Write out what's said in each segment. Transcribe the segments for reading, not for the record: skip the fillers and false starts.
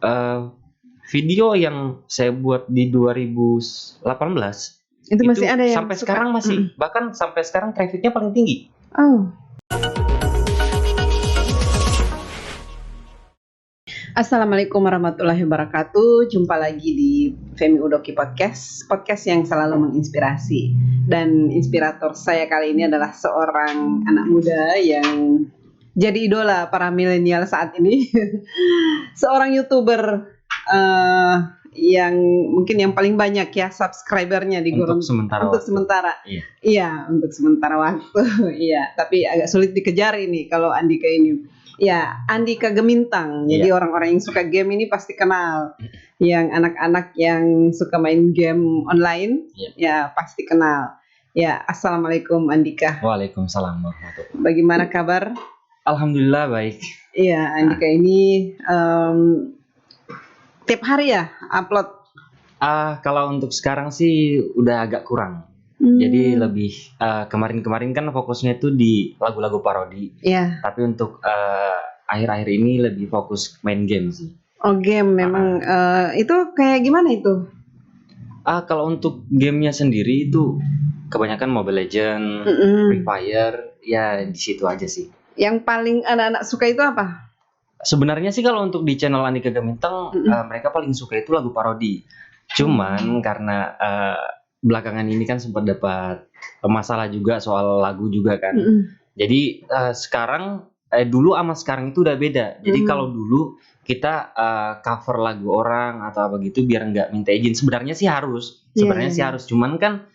eh, video yang saya buat di 2018 Itu masih ada yang sampai suka. sekarang masih, bahkan sampai sekarang trafficnya paling tinggi. Oh. Assalamualaikum warahmatullahi wabarakatuh. Jumpa lagi di Femi Udoki Podcast yang selalu menginspirasi. Dan inspirator saya kali ini adalah seorang anak muda yang jadi idola para milenial saat ini. Seorang YouTuber yang mungkin yang paling banyak ya subscribernya di Untuk sementara untuk waktu. sementara. Iya. Iya, untuk sementara waktu. Iya, tapi agak sulit dikejar ini kalau Andika ini. Ya, Andika Gemintang. Jadi orang-orang yang suka game ini pasti kenal. Yang anak-anak yang suka main game online, ya pasti kenal. Ya, Assalamualaikum Andika. Waalaikumsalam warahmatullahi. Bagaimana kabar? Alhamdulillah baik. Iya, Andika ini tiap hari ya upload. Kalau untuk sekarang sih udah agak kurang. Jadi lebih kemarin-kemarin kan fokusnya itu di lagu-lagu parodi. Iya. Tapi untuk akhir-akhir ini lebih fokus main game sih. Oh, game memang itu kayak gimana itu? Kalau untuk gamenya sendiri itu kebanyakan Mobile Legends, Free Fire, ya di situ aja sih. Yang paling anak-anak suka itu apa? Sebenarnya sih kalau untuk di channel Andika Gemintang, mereka paling suka itu lagu parodi. Cuman karena belakangan ini kan sempat dapat masalah juga soal lagu juga kan. Jadi sekarang dulu sama sekarang itu udah beda. Jadi kalau dulu kita cover lagu orang atau apa gitu biar nggak minta izin, sebenarnya sih harus. Cuman kan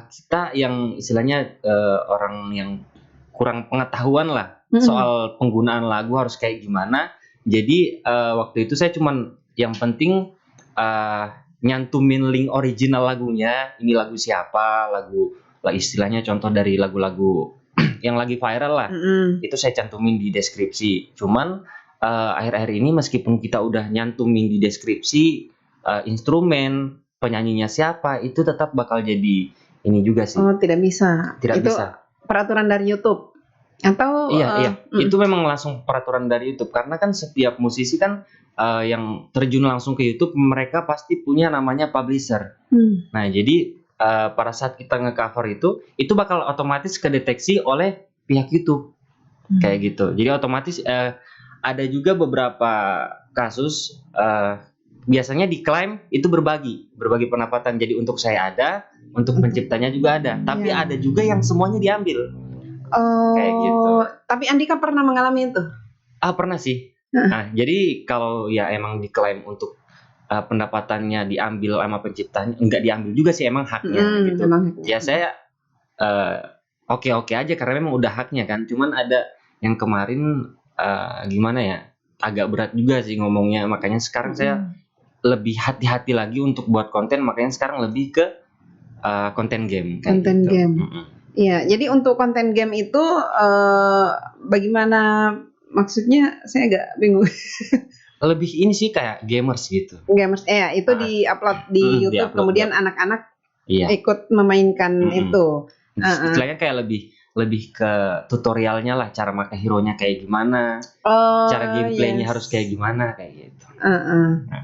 kita yang istilahnya orang yang kurang pengetahuan lah soal penggunaan lagu harus kayak gimana. Jadi waktu itu saya cuman yang penting nyantumin link original lagunya, ini lagu siapa, lagu istilahnya contoh dari lagu-lagu yang lagi viral lah, itu saya cantumin di deskripsi. Cuman akhir-akhir ini meskipun kita udah nyantumin di deskripsi instrumen, penyanyinya siapa, itu tetap bakal jadi ini juga sih. Oh, tidak bisa. Tidak itu bisa. Peraturan dari YouTube atau Iya. Itu memang langsung peraturan dari YouTube karena kan setiap musisi kan yang terjun langsung ke YouTube mereka pasti punya namanya publisher. Nah jadi pada saat kita nge-cover itu bakal otomatis kedeteksi oleh pihak YouTube kayak gitu. Jadi otomatis ada juga beberapa kasus biasanya diklaim itu berbagi pendapatan. Jadi untuk saya ada, untuk penciptanya juga ada. Tapi ada juga yang semuanya diambil. Kayak gitu. Tapi Andika pernah mengalami itu? Pernah sih. Nah, jadi kalau ya emang diklaim untuk pendapatannya diambil sama penciptanya, enggak diambil juga sih emang haknya gitu. Ya saya oke-oke aja karena memang udah haknya kan. Cuman ada yang kemarin gimana ya, agak berat juga sih ngomongnya. Makanya sekarang saya lebih hati-hati lagi untuk buat konten. Makanya sekarang lebih ke konten game. Konten game. Iya, jadi untuk konten game itu bagaimana maksudnya? Saya agak bingung. Lebih ini sih kayak gamers gitu. Gamers, itu di-upload di YouTube, kemudian anak-anak ikut memainkan itu. Istilahnya kayak lebih ke tutorialnya lah, cara pakai hero-nya kayak gimana, cara gameplaynya harus kayak gimana kayak gitu.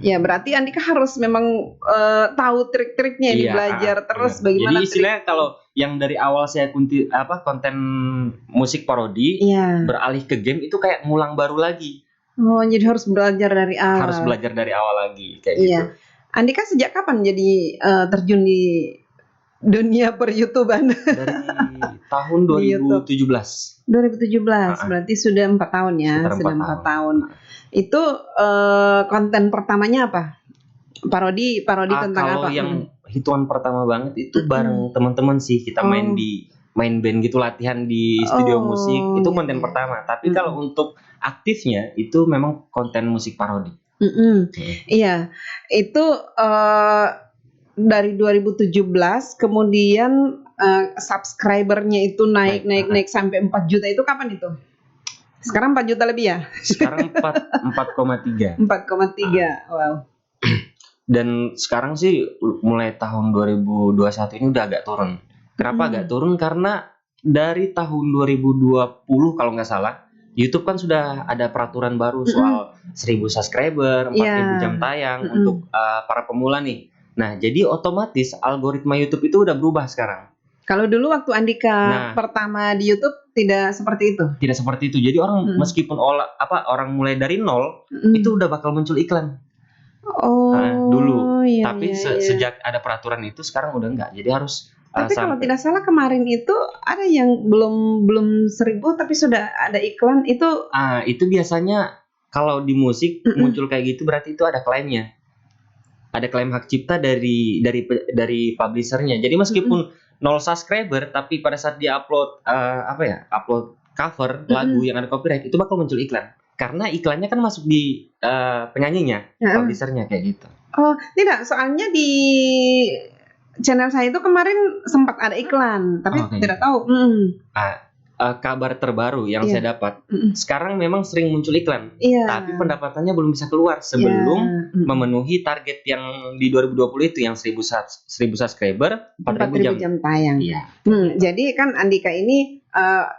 Ya berarti Andika harus memang tahu trik-triknya, belajar terus bagaimana. Jadi istilahnya kalau yang dari awal saya konten musik parodi beralih ke game itu kayak ngulang baru lagi. Oh, jadi harus belajar dari awal. Harus belajar dari awal lagi kayak gitu. Andika sejak kapan jadi terjun di dunia per-YouTubean? Dari tahun 2017. 2017, berarti sudah 4 tahun ya. Sudah 4 tahun. Itu konten pertamanya apa? Parodi tentang kalau apa? Kalau yang hituan pertama banget itu bareng teman-teman sih. Kita main band gitu, latihan di studio musik. Itu konten pertama. Tapi kalau untuk aktifnya itu memang konten musik parodi. Iya, itu dari 2017, kemudian subscribernya itu naik sampai 4 juta. Itu kapan itu? Sekarang 4 juta lebih ya? Sekarang 4,3. 4,3, wow. Dan sekarang sih mulai tahun 2021 ini udah agak turun. Kenapa agak turun? Karena dari tahun 2020 kalau nggak salah, YouTube kan sudah ada peraturan baru soal 1000 subscriber, 4000 jam tayang untuk para pemula nih. Nah, jadi otomatis algoritma YouTube itu udah berubah sekarang. Kalau dulu waktu Andika pertama di YouTube tidak seperti itu. Tidak seperti itu. Jadi orang meskipun orang mulai dari nol itu udah bakal muncul iklan. Dulu. Iya, tapi sejak ada peraturan itu sekarang udah enggak. Jadi harus tapi kalau tidak salah kemarin itu ada yang belum 1000 tapi sudah ada iklan itu. Itu biasanya kalau di musik muncul kayak gitu berarti itu ada klaimnya. Ada klaim hak cipta dari publishernya. Jadi meskipun 0 subscriber tapi pada saat dia upload upload cover lagu yang ada copyright itu bakal muncul iklan. Karena iklannya kan masuk di penyanyinya, publishernya kayak gitu. Oh, tidak, soalnya di channel saya itu kemarin sempat ada iklan, tapi tidak tahu. Kabar terbaru yang saya dapat, sekarang memang sering muncul iklan, tapi pendapatannya belum bisa keluar sebelum memenuhi target yang di 2020 itu yang 1000 subscriber, 4000 jam tayang. Jadi kan Andika ini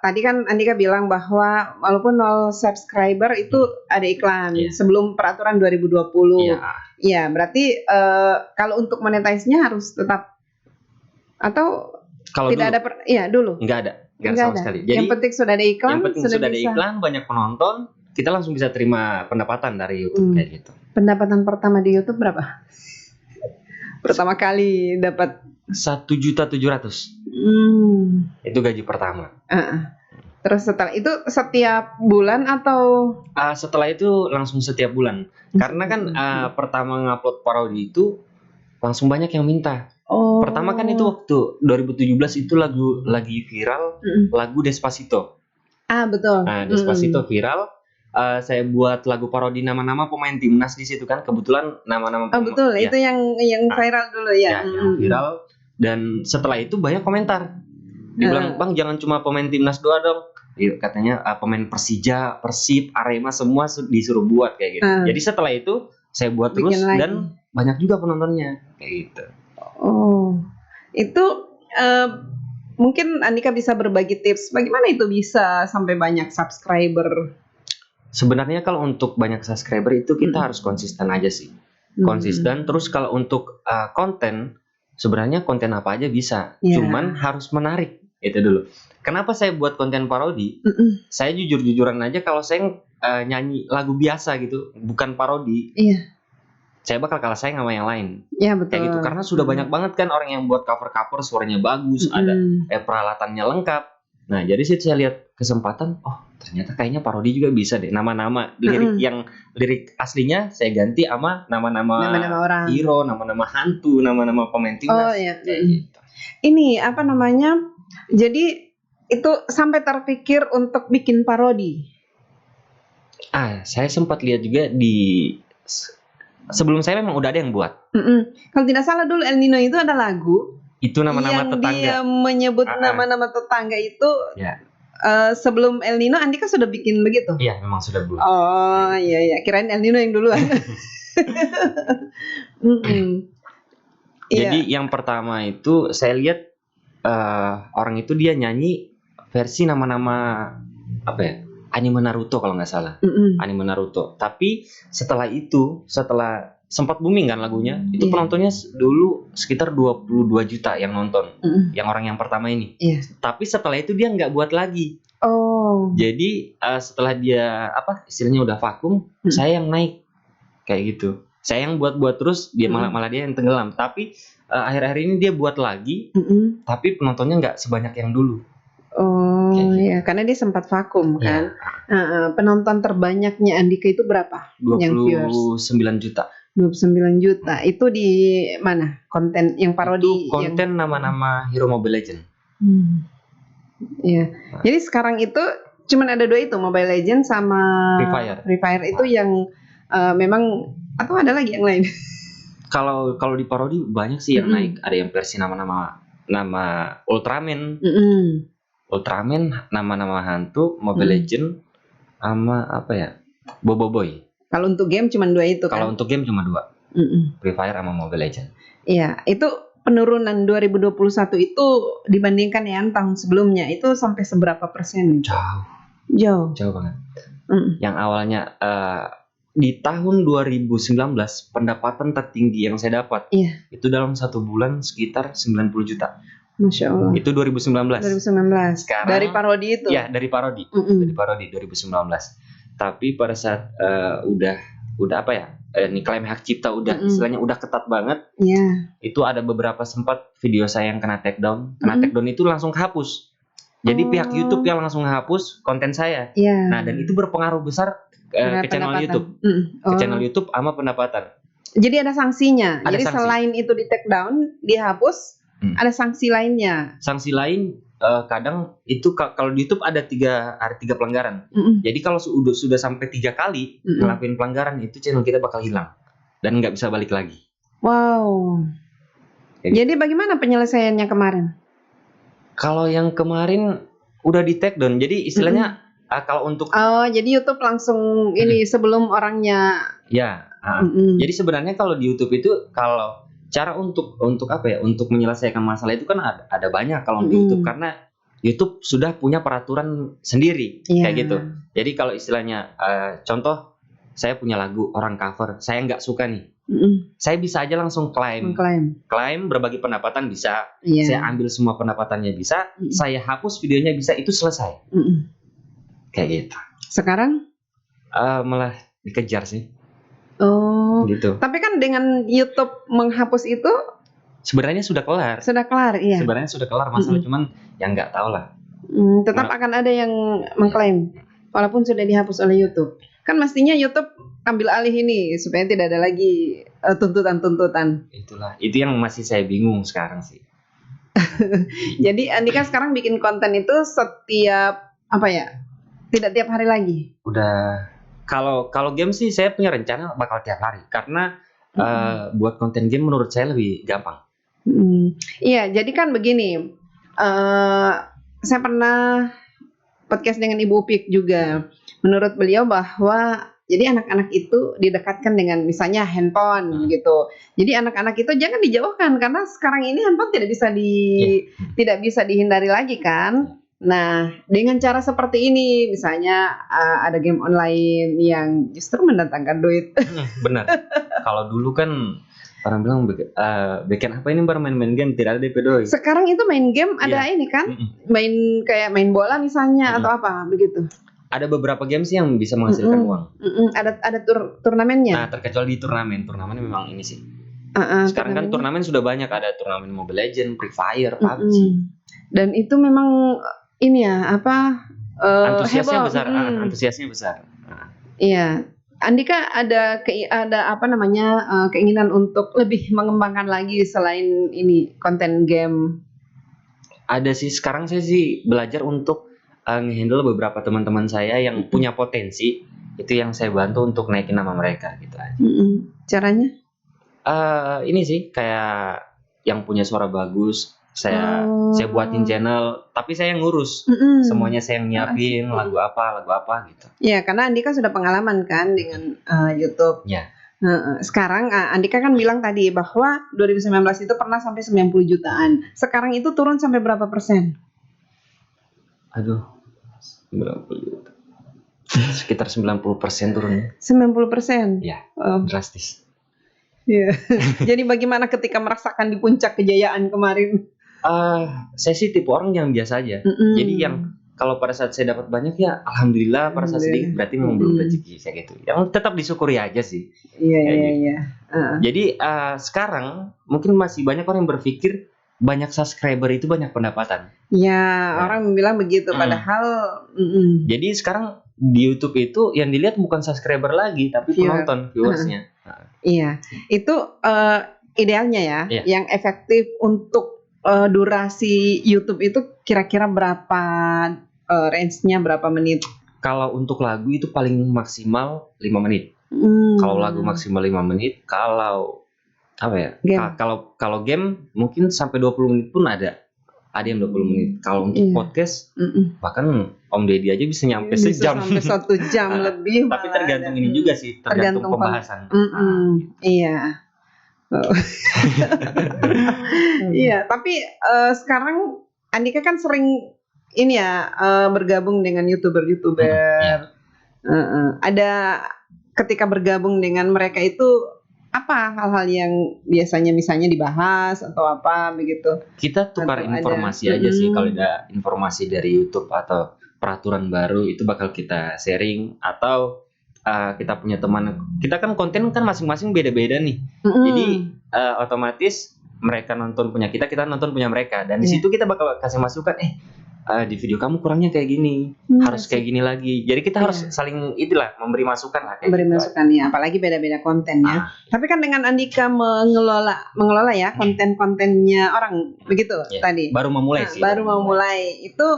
tadi kan Andika bilang bahwa walaupun 0 subscriber itu ada iklan sebelum peraturan 2020. Iya, berarti kalau untuk monetize-nya harus tetap atau kalau tidak dulu, ada dulu. Enggak sama sekali. Jadi yang penting sudah ada iklan, yang penting sudah ada iklan, banyak penonton, kita langsung bisa terima pendapatan dari YouTube kayak gitu. Pendapatan pertama di YouTube berapa? Pertama kali dapat 1.700.000. Itu gaji pertama. Terus setelah itu setiap bulan atau? Setelah itu langsung setiap bulan. Karena kan pertama ngupload parodi itu langsung banyak yang minta. Pertama kan itu waktu 2017 itu lagu lagi viral, lagu Despacito. Betul. Despacito viral. Saya buat lagu parodi nama-nama pemain timnas di situ kan, kebetulan nama-nama. Betul, itu yang viral dulu ya. Yang viral. Dan setelah itu banyak komentar. Dia bilang, "Bang, jangan cuma pemain timnas doang dong." Katanya pemain Persija, Persib, Arema semua disuruh buat kayak gitu. Jadi setelah itu saya buat terus dan banyak juga penontonnya kayak gitu. Itu mungkin Andika bisa berbagi tips bagaimana itu bisa sampai banyak subscriber. Sebenarnya kalau untuk banyak subscriber itu kita harus konsisten aja sih. Konsisten. Terus kalau untuk konten, sebenarnya konten apa aja bisa. Cuman harus menarik. Itu dulu. Kenapa saya buat konten parodi? Saya jujur-jujuran aja kalau saya nyanyi lagu biasa gitu, bukan parodi. Saya bakal kalah saing sama yang lain. Betul. Kayak gitu. Karena sudah banyak banget kan orang yang buat cover-cover suaranya bagus, ada peralatannya lengkap. Nah, jadi saya lihat kesempatan, ternyata kayaknya parodi juga bisa deh. Nama-nama lirik aslinya saya ganti sama nama-nama orang. Hero, nama-nama hantu, nama-nama pemain timnas. Gitu. Ini apa namanya? Jadi itu sampai terpikir untuk bikin parodi. Saya sempat lihat juga sebelum saya memang udah ada yang buat. Kalau tidak salah dulu El Nino itu ada lagu. Itu nama-nama yang tetangga. Dia menyebut nama-nama tetangga itu. Sebelum El Nino, Andika sudah bikin begitu? Iya, memang sudah buat. Iya. Kirain El Nino yang duluan. Jadi yang pertama itu saya lihat orang itu dia nyanyi versi nama-nama anime Naruto kalau nggak salah. Anime Naruto. Tapi setelah sempat booming kan lagunya, itu penontonnya dulu sekitar 22 juta yang nonton, yang orang yang pertama ini. Tapi setelah itu dia nggak buat lagi. Jadi setelah dia istilahnya udah vakum, saya yang naik kayak gitu. Saya yang buat terus, dia malah dia yang tenggelam. Tapi akhir-akhir ini dia buat lagi, tapi penontonnya nggak sebanyak yang dulu. Iya, karena dia sempat vakum kan. Penonton terbanyaknya Andika itu berapa? 29 juta. 29 juta. Itu di mana? Konten yang parodi? Itu konten nama-nama hero Mobile Legends. Iya. Jadi sekarang itu cuman ada 2 itu, Mobile Legends sama Free Fire itu yang memang, atau ada lagi yang lain? Kalau di parodi banyak sih yang naik. Ada yang versi nama Ultraman. Ultraman, nama-nama hantu, Mobile Legends, sama Boboiboy. Kalau untuk game cuma 2 itu kan? Kalau untuk game cuma 2. Free Fire sama Mobile Legends. Iya, itu penurunan 2021 itu dibandingkan yang tahun sebelumnya itu sampai seberapa persen? Jauh banget. Yang awalnya di tahun 2019 pendapatan tertinggi yang saya dapat Iya. itu dalam 1 bulan sekitar 90 juta. Masya Allah. Itu 2019. 2019. Sekarang Dari parodi itu. Ya, dari parodi. Mm-mm. Dari parodi 2019. Tapi pada saat udah apa ya? Ini klaim hak cipta udah istilahnya udah ketat banget. Iya. Itu ada beberapa sempat video saya yang kena take down. Kena Mm-mm. take down itu langsung kehapus. Jadi pihak YouTube yang langsung hapus konten saya. Iya. Nah, dan itu berpengaruh besar ke channel Pendapatan. YouTube. Ke channel YouTube sama pendapatan. Jadi ada sanksinya. Ada Jadi sanksi. selain itu di take down, dihapus, ada sanksi lainnya. Sanksi lain kadang itu kalau di YouTube ada 3 pelanggaran. Jadi kalau sudah sampai 3 kali ngelakuin pelanggaran itu channel kita bakal hilang dan nggak bisa balik lagi. Wow. Jadi bagaimana penyelesaiannya kemarin? Kalau yang kemarin udah di take down. Jadi istilahnya kalau untuk jadi YouTube langsung ini sebelum orangnya. Ya. Jadi sebenarnya kalau di YouTube itu kalau cara untuk apa ya? Untuk menyelesaikan masalah itu kan ada banyak kalau di YouTube karena YouTube sudah punya peraturan sendiri kayak gitu. Jadi kalau istilahnya contoh saya punya lagu orang cover, saya nggak suka nih. Saya bisa aja langsung klaim berbagi pendapatan bisa. Saya ambil semua pendapatannya bisa. Saya hapus videonya bisa, itu selesai. Kayak gitu. Sekarang malah dikejar sih. Oh. Gitu. Tapi kan dengan YouTube menghapus itu sebenarnya sudah kelar. Iya. Sebenarnya sudah kelar masalah cuman yang nggak tahu lah. Tetap akan ada yang mengklaim walaupun sudah dihapus oleh YouTube. Kan mestinya YouTube ambil alih ini supaya tidak ada lagi tuntutan-tuntutan. Itulah, itu yang masih saya bingung sekarang sih. Jadi Andika sekarang bikin konten itu setiap apa ya? Tidak tiap hari lagi. Udah. Kalau game sih saya punya rencana bakal tiap hari karena buat konten game menurut saya lebih gampang. Iya, jadi kan begini. Saya pernah podcast dengan Ibu Upik juga. Menurut beliau bahwa jadi anak-anak itu didekatkan dengan misalnya handphone gitu. Jadi anak-anak itu jangan dijauhkan karena sekarang ini handphone tidak bisa dihindari lagi kan. Nah, dengan cara seperti ini misalnya ada game online yang justru mendatangkan duit. Benar. Kalau dulu kan orang bilang bikin apa ini baru main game tidak ada DP doi. Sekarang itu main game ada ini kan, main bola misalnya atau apa begitu. Ada beberapa game sih yang bisa menghasilkan uang. Ada turnamennya. Nah, terkecuali di turnamen memang ini sih. Sekarang kan turnamen sudah banyak, ada turnamen Mobile Legends, Free Fire, PUBG. Dan itu memang ini ya antusiasnya heboh. besar, antusiasnya besar. Iya. Andika ada keinginan untuk lebih mengembangkan lagi selain ini konten game? Ada sih, sekarang saya sih belajar untuk ngehandle beberapa teman-teman saya yang punya potensi, itu yang saya bantu untuk naikin nama mereka gitu aja. Caranya? Ini sih kayak yang punya suara bagus, saya buatin channel, tapi saya yang ngurus. Semuanya saya yang nyiapin lagu apa gitu. Ya, karena Andika sudah pengalaman kan dengan YouTube. Ya. Sekarang Andika kan bilang tadi bahwa 2019 itu pernah sampai 90 jutaan. Sekarang itu turun sampai berapa persen? Aduh, 90 juta. Sekitar 90% turunnya. 90%? Ya, drastis. Yeah. Jadi bagaimana ketika merasakan di puncak kejayaan kemarin? Saya sih tipe orang yang biasa aja. Jadi yang kalau pada saat saya dapat banyak ya alhamdulillah, pada saat sedikit berarti memang belum rezeki saya gitu. Yang tetap disyukuri aja sih. Iya. Jadi sekarang mungkin masih banyak orang yang berpikir banyak subscriber itu banyak pendapatan. Ya, orang bilang begitu padahal Jadi sekarang di YouTube itu yang dilihat bukan subscriber lagi tapi penonton, viewersnya. Iya, itu idealnya ya, yang efektif untuk durasi YouTube itu kira-kira berapa range-nya berapa menit? Kalau untuk lagu itu paling maksimal 5 menit. Kalau lagu maksimal 5 menit, kalau apa ya? Kalau game mungkin sampai 20 menit pun ada. Ada yang 20 menit. Kalau untuk podcast bahkan Om Deddy aja bisa nyampe sejam. Sampai 1 jam lebih. Tapi tergantung ini juga sih, tergantung pembahasan. Iya. Iya, tapi sekarang Andika kan sering ini ya bergabung dengan YouTuber. Ada ketika bergabung dengan mereka itu apa hal-hal yang biasanya misalnya dibahas atau apa begitu? Kita tukar Atau ada informasi aja sih, kalau ada informasi dari YouTube atau peraturan baru itu bakal kita sharing, atau kita punya teman, kita kan konten kan masing-masing beda-beda nih. Jadi otomatis mereka nonton punya kita nonton punya mereka, dan di Iya. situ kita bakal kasih masukan, di video kamu kurangnya kayak gini, harus kayak gini lagi. Jadi kita harus saling itulah memberi masukan lah kayak Memberi gitu. masukan ya, apalagi beda-beda konten ya. Tapi kan dengan Andika mengelola ya konten-kontennya orang begitu Ya, tadi. baru memulai Nah, sih. baru mau mulai itu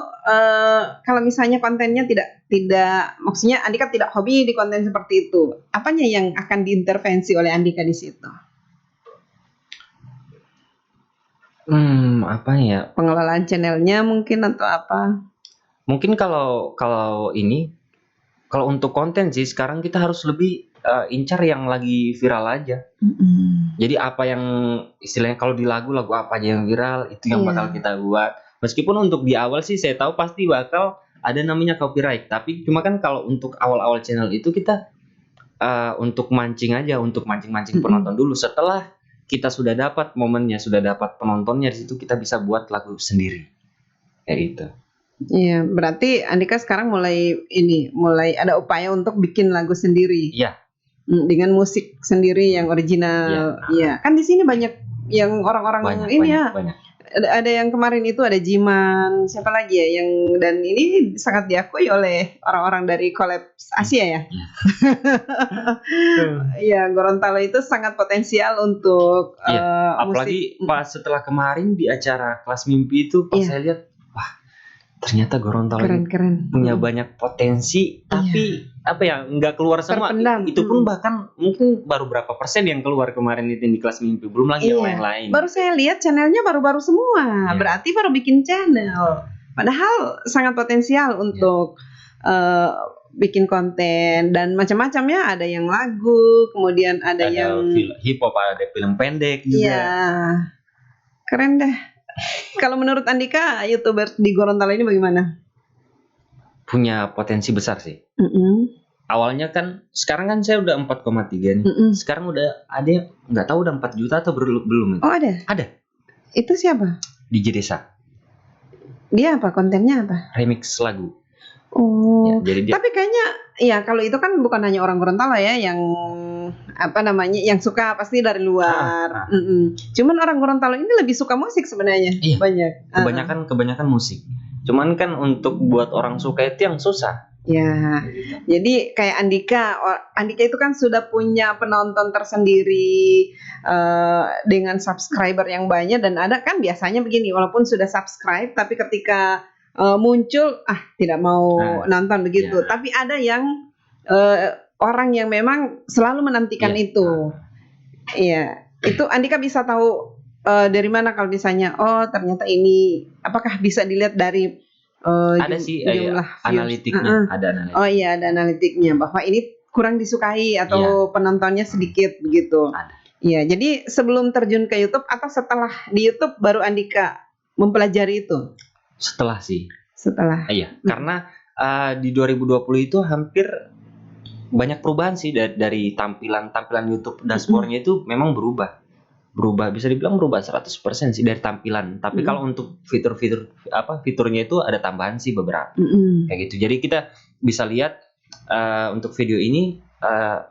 kalau misalnya kontennya tidak maksudnya Andika tidak hobi di konten seperti itu, apanya yang akan diintervensi oleh Andika di situ? Apa ya? Pengelolaan channelnya mungkin atau apa? Mungkin kalau untuk konten sih sekarang kita harus lebih incar yang lagi viral aja. Jadi apa yang istilahnya kalau di lagu apa aja yang viral itu yang bakal kita buat. Meskipun untuk di awal sih saya tahu pasti bakal ada namanya copyright, tapi cuma kan kalau untuk awal-awal channel itu kita untuk mancing aja, untuk mancing-mancing penonton dulu. Setelah kita sudah dapat momennya, sudah dapat penontonnya, di situ kita bisa buat lagu sendiri. Kayak gitu. Iya, berarti Andika sekarang mulai ada upaya untuk bikin lagu sendiri. Iya. Dengan musik sendiri yang original. Iya. Kan di sini banyak yang orang-orang ini banyak. Ada yang kemarin itu ada Jiman, siapa lagi ya yang, dan ini sangat diakui oleh orang-orang dari Collabs Asia ya. Iya, Gorontalo itu sangat potensial untuk apalagi musik. pas setelah kemarin di acara Kelas Mimpi itu pas saya lihat, wah ternyata Gorontalo ini keren. punya banyak potensi, tapi apa ya nggak keluar semua. Terpendam. Itu pun bahkan mungkin baru berapa persen yang keluar kemarin itu di Kelas Mimpi, belum lagi yang lain-lain. Baru saya lihat channelnya baru-baru semua, berarti baru bikin channel. Padahal sangat potensial untuk bikin konten dan macam-macam ya. Ada yang lagu, kemudian ada yang hip hop, ada film pendek juga. Iya, keren deh. Kalau menurut Andika, YouTuber di Gorontalo ini bagaimana? Punya potensi besar sih. Awalnya kan, sekarang kan saya udah 4,3 nih. Sekarang udah ada yang nggak tahu udah 4 juta atau belum. Oh ada? Ada. Itu siapa? DJ Desa. Dia apa? Kontennya apa? Remix lagu. Oh. Ya, jadi dia, tapi kayaknya ya kalau itu kan bukan hanya orang Gorontalo ya yang yang suka, pasti dari luar. Cuman orang Gorontalo ini lebih suka musik sebenarnya. Iya. Banyak. Kebanyakan musik. Cuman kan untuk buat orang suka itu yang susah. Ya, jadi kayak Andika itu kan sudah punya penonton tersendiri dengan subscriber yang banyak, dan ada kan biasanya begini, walaupun sudah subscribe tapi ketika muncul tidak mau nonton begitu. Tapi ada yang orang yang memang selalu menantikan itu. Iya, itu Andika bisa tahu dari mana kalau misalnya ternyata ini, apakah bisa dilihat dari ada sih analitiknya, ada analitik. Oh iya, ada analitiknya bahwa ini kurang disukai atau penontonnya sedikit begitu. Iya, jadi sebelum terjun ke YouTube atau setelah di YouTube baru Andika mempelajari itu? Setelah sih. Setelah. Iya, karena di 2020 itu hampir banyak perubahan sih dari tampilan YouTube dashboardnya itu memang berubah, bisa dibilang berubah 100% sih dari tampilan. Tapi kalau untuk fiturnya itu ada tambahan sih beberapa kayak gitu. Jadi kita bisa lihat untuk video ini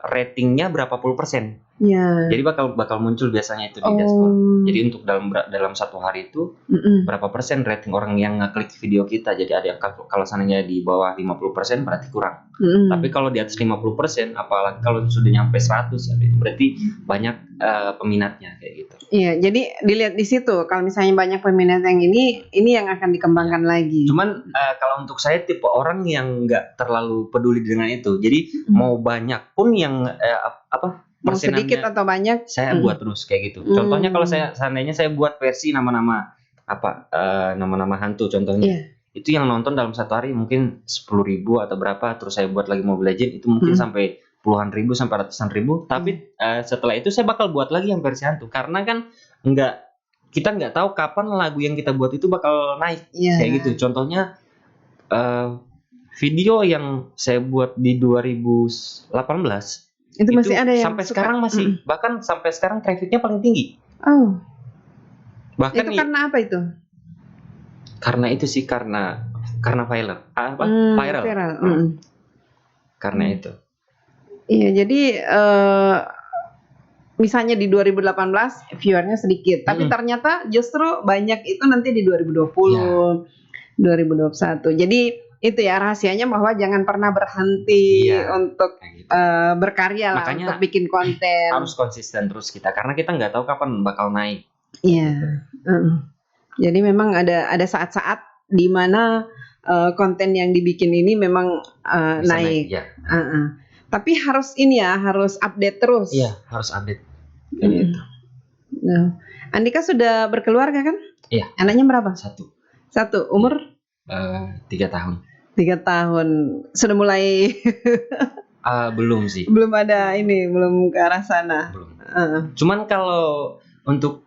ratingnya berapa puluh persen. Jadi bakal muncul biasanya itu di dashboard. Jadi untuk dalam satu hari itu berapa persen rating orang yang ngeklik video kita. Jadi ada yang kalau seandainya di bawah 50% berarti kurang. Tapi kalau di atas 50%, apalagi kalau sudah nyampe 100, berarti banyak peminatnya kayak gitu. Iya, jadi dilihat di situ. Kalau misalnya banyak peminat yang ini yang akan dikembangkan lagi. Cuman kalau untuk saya tipe orang yang nggak terlalu peduli dengan itu. Jadi mau banyak pun yang mau sedikit atau banyak, saya buat terus kayak gitu. Contohnya kalau seandainya saya buat versi nama-nama hantu contohnya. Itu yang nonton dalam satu hari mungkin 10.000 atau berapa, terus saya buat lagi Mobile Legends itu mungkin sampai puluhan ribu sampai ratusan ribu. Tapi setelah itu saya bakal buat lagi yang versi hantu, karena kan kita nggak tahu kapan lagu yang kita buat itu bakal naik kayak gitu. Contohnya video yang saya buat di 2018 Itu masih ada yang sampai suka. sekarang masih, bahkan sampai sekarang trafficnya paling tinggi. Oh, Bahkan itu karena apa itu? karena itu sih, karena viral. Viral. Viral. Karena itu. Iya, jadi misalnya di 2018 viewernya sedikit, tapi ternyata justru banyak itu nanti di 2020, 2021. Jadi itu ya rahasianya, bahwa jangan pernah berhenti untuk gitu. Berkarya lah. Makanya, untuk bikin konten. Harus konsisten terus kita, karena kita nggak tahu kapan bakal naik. Iya. Jadi memang ada saat-saat di mana konten yang dibikin ini memang naik. Ya. Tapi harus ini ya, harus update terus. Iya, harus update. Gitu. Nah, Andika sudah berkeluarga kan? Iya. Anaknya berapa? Satu. Umur? 3 tahun. 3 tahun. Sudah mulai? Belum sih. Belum ada ini, belum ke arah sana. Belum. Cuman kalau untuk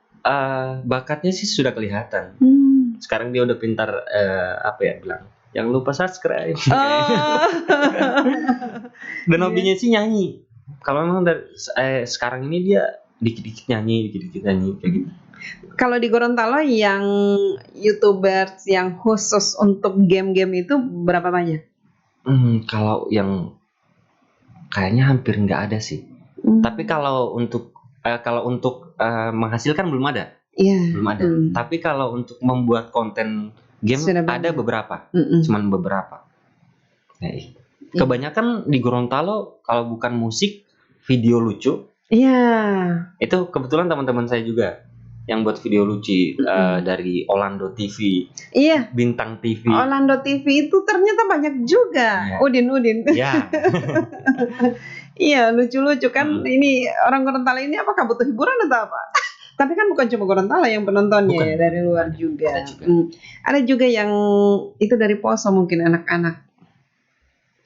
bakatnya sih sudah kelihatan. Sekarang dia udah pintar bilang, jangan lupa subscribe. Dan hobinya sih nyanyi. Kalau memang sekarang ini dia dikit-dikit nyanyi kayak gitu. Kalau di Gorontalo yang YouTubers yang khusus untuk game-game itu berapa banyak? Kalau yang kayaknya hampir nggak ada sih. Tapi kalau untuk menghasilkan belum ada. Iya. Belum ada. Tapi kalau untuk membuat konten game ada beberapa. Cuman beberapa. Kebanyakan di Gorontalo kalau bukan musik, video lucu. Iya. Itu kebetulan teman-teman saya juga yang buat video lucu, dari Orlando TV. Iya. Bintang TV. Orlando TV itu ternyata banyak juga. Udin. Iya. Iya, lucu-lucu kan. Ini orang Gorontalo ini apakah butuh hiburan atau apa? Tapi kan bukan cuma Gorontalo yang penontonnya, ya, dari luar juga. Ada juga yang itu dari Poso, mungkin anak-anak.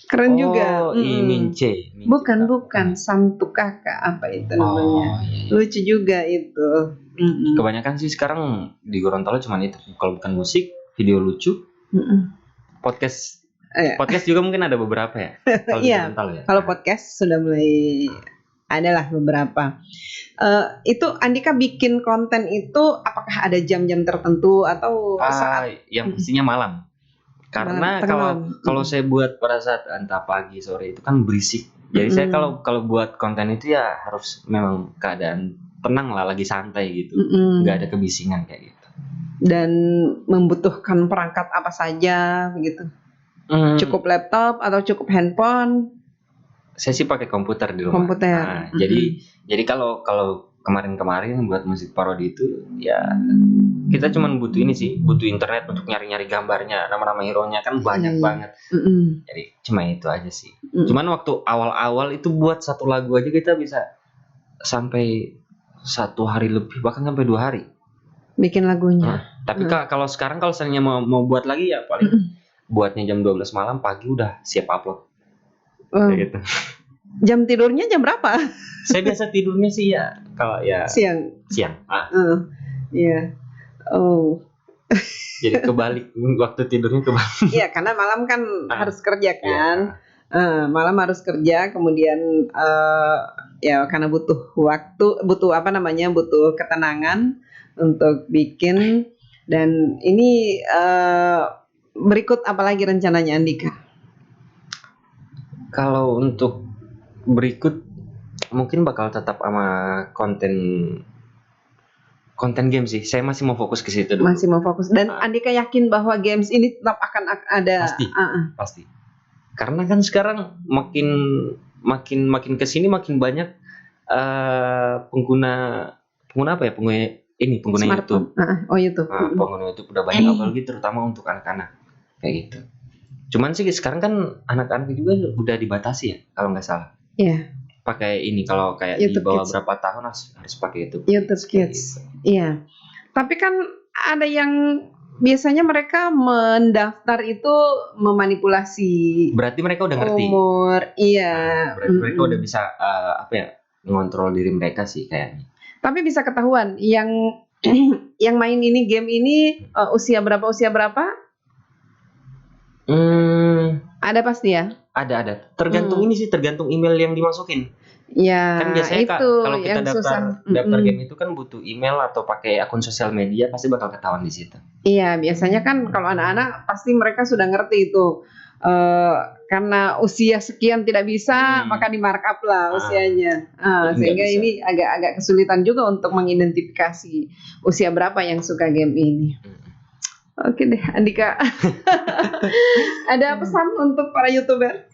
Keren juga. Mince. Bukan Santu Kakak, apa itu namanya. Lucu juga itu. Kebanyakan sih sekarang di Gorontalo cuma itu. Kalau bukan musik, video lucu. Podcast juga mungkin ada beberapa ya. Kalau di Gorontalo ya. Kalau podcast sudah mulai adalah beberapa. Itu Andika bikin konten itu apakah ada jam-jam tertentu atau saat? Yang pastinya malam. Karena kalau saya buat pada saat entah pagi sore itu kan berisik. Jadi saya kalau buat konten itu ya harus memang keadaan tenang lah, lagi santai gitu. Nggak ada kebisingan kayak gitu. Dan membutuhkan perangkat apa saja begitu? Cukup laptop atau cukup handphone? Saya sih pakai komputer di rumah. Komputer. Jadi kalau kemarin buat musik parodi itu ya kita cuma butuh ini sih, butuh internet untuk nyari-nyari gambarnya, nama-nama hero-nya kan banyak banget. Jadi cuma itu aja sih. Cuman waktu awal-awal itu buat satu lagu aja kita bisa sampai 1 hari lebih, bahkan sampai 2 hari bikin lagunya. Tapi kalau sekarang kalau misalnya mau buat lagi ya paling buatnya jam 12 malam, pagi udah siap upload. Kayak gitu. Jam tidurnya jam berapa? Saya biasa tidurnya sih ya kalau ya siang. Iya. Jadi kebalik, waktu tidurnya kebalik. Iya, karena malam kan harus kerja kan. Malam harus kerja, kemudian ya karena butuh waktu, butuh ketenangan untuk bikin. Dan ini berikut apalagi rencananya Andika? Kalau untuk berikut mungkin bakal tetap sama konten game sih. Saya masih mau fokus ke situ dulu. Masih mau fokus. Dan Andika yakin bahwa games ini tetap akan ada? Pasti. Karena kan sekarang makin kesini makin banyak pengguna apa ya? Pengguna Smartphone. YouTube. YouTube. Pengguna YouTube udah banyak, apalagi terutama untuk anak-anak kayak gitu. Cuman sih sekarang kan anak-anak juga udah dibatasi ya, kalau nggak salah. Iya. Pakai ini, kalau kayak YouTube di bawah Kids. Berapa tahun harus pakai YouTube Kids. Iya. Tapi kan ada yang biasanya mereka mendaftar itu memanipulasi. Berarti mereka udah ngerti umur. Iya. Berarti mereka udah bisa mengontrol diri mereka sih kayaknya. Tapi bisa ketahuan yang main game ini usia berapa? Ada pasti ya? Ada. Tergantung ini sih, tergantung email yang dimasukin. Ya, Kan biasanya Kak, itu kalau kita yang susah. daftar game itu kan butuh email atau pakai akun sosial media, pasti bakal ketahuan di situ. Iya, biasanya kan kalau anak-anak pasti mereka sudah ngerti itu. Karena usia sekian tidak bisa, maka di markup lah usianya. Jadi nggak Sehingga bisa. ini agak kesulitan juga untuk mengidentifikasi usia berapa yang suka game ini. Oke deh, Andika. Ada pesan untuk para YouTuber?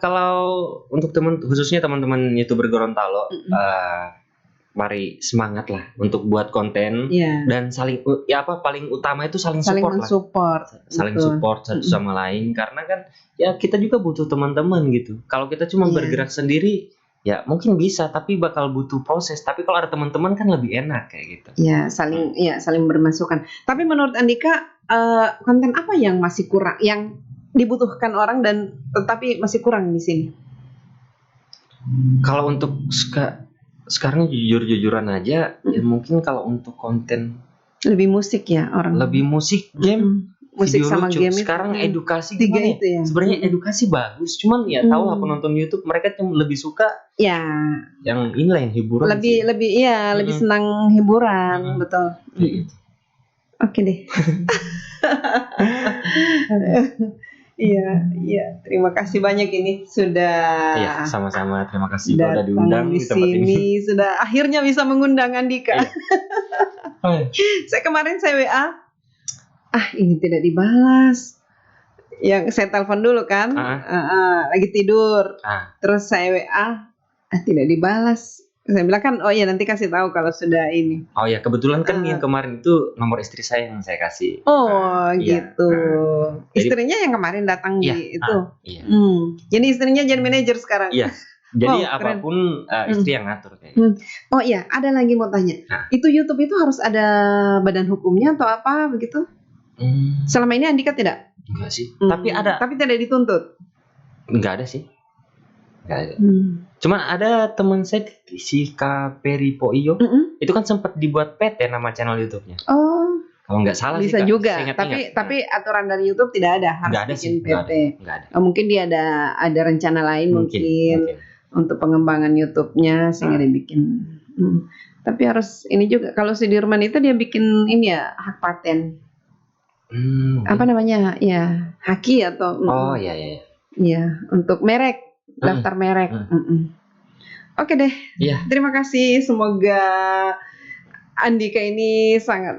Kalau untuk khususnya teman-teman YouTuber Gorontalo, mari semangat lah untuk buat konten Iya. dan paling utama itu saling Saling support lah. mensupport. Saling Betul. support satu sama lain, karena kan ya kita juga butuh teman-teman gitu. Kalau kita cuma Iya. bergerak sendiri ya mungkin bisa, tapi bakal butuh proses. Tapi kalau ada teman-teman kan lebih enak kayak gitu. Ya, saling bermasukan. Tapi menurut Andika, konten apa yang masih kurang, yang dibutuhkan orang dan tetapi masih kurang di sini? Kalau untuk sekarang jujur-jujuran aja, ya mungkin kalau untuk konten Lebih musik ya orang. lebih musik, game, Musik video sama lucu. game Sekarang edukasi tiga gimana itu ya. Sebenarnya edukasi bagus, cuman ya tahu lah penonton YouTube mereka cuma lebih suka Ya, yang inilah yang hiburan sih. lebih senang hiburan, betul. Kayak gitu. Oke deh. Iya. Terima kasih banyak ini sudah. Iya, sama-sama. Terima kasih udah datang diundang di di tempat ini. sini. Sudah akhirnya bisa mengundang Andika. Iya. Kemarin saya WA. Ini tidak dibalas. Yang saya telepon dulu kan. Lagi tidur. Terus saya WA. Tidak dibalas. Saya bilang kan, oh iya nanti kasih tahu kalau sudah ini. Oh ya, kebetulan kan yang kemarin itu nomor istri saya yang saya kasih. Oh gitu. Jadi, istrinya yang kemarin datang iya, di itu. Iya. Jadi istrinya jadi manajer sekarang. Iya. Jadi Wow, keren. apapun istri yang ngatur kayak gitu. Oh iya, ada lagi mau tanya. Itu YouTube itu harus ada badan hukumnya atau apa begitu? Selama ini Andika tidak? Enggak sih. Tapi ada. Tapi tidak dituntut. Enggak ada sih. Enggak ada. Cuman ada teman saya si Kaperi Poio, itu kan sempat dibuat PT nama channel YouTube-nya. Oh. Kalau nggak salah bisa sih, juga. Tapi aturan dari YouTube tidak ada harus nggak ada bikin sih, PT. Nggak ada. Mungkin dia ada rencana lain mungkin untuk pengembangan YouTube-nya sehingga dia bikin. Tapi harus ini juga. Kalau Sudirman itu dia bikin ini ya hak paten. Apa namanya? Ya haki atau? Oh iya. Iya, untuk merek. Daftar merek. Oke deh. Terima kasih. Semoga Andika ini sangat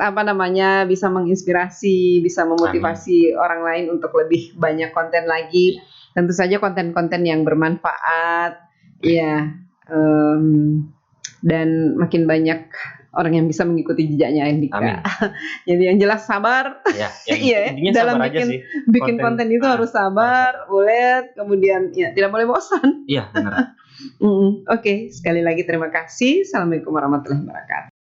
bisa menginspirasi, bisa memotivasi orang lain untuk lebih banyak konten lagi. Tentu saja konten-konten yang bermanfaat. Ya. Dan makin banyak orang yang bisa mengikuti jejaknya Andika. Jadi yang jelas sabar. Iya, dalam sabar bikin konten itu harus sabar, ulet, kemudian ya tidak boleh bosan. Iya, benar. Oke, sekali lagi terima kasih. Assalamualaikum warahmatullahi wabarakatuh.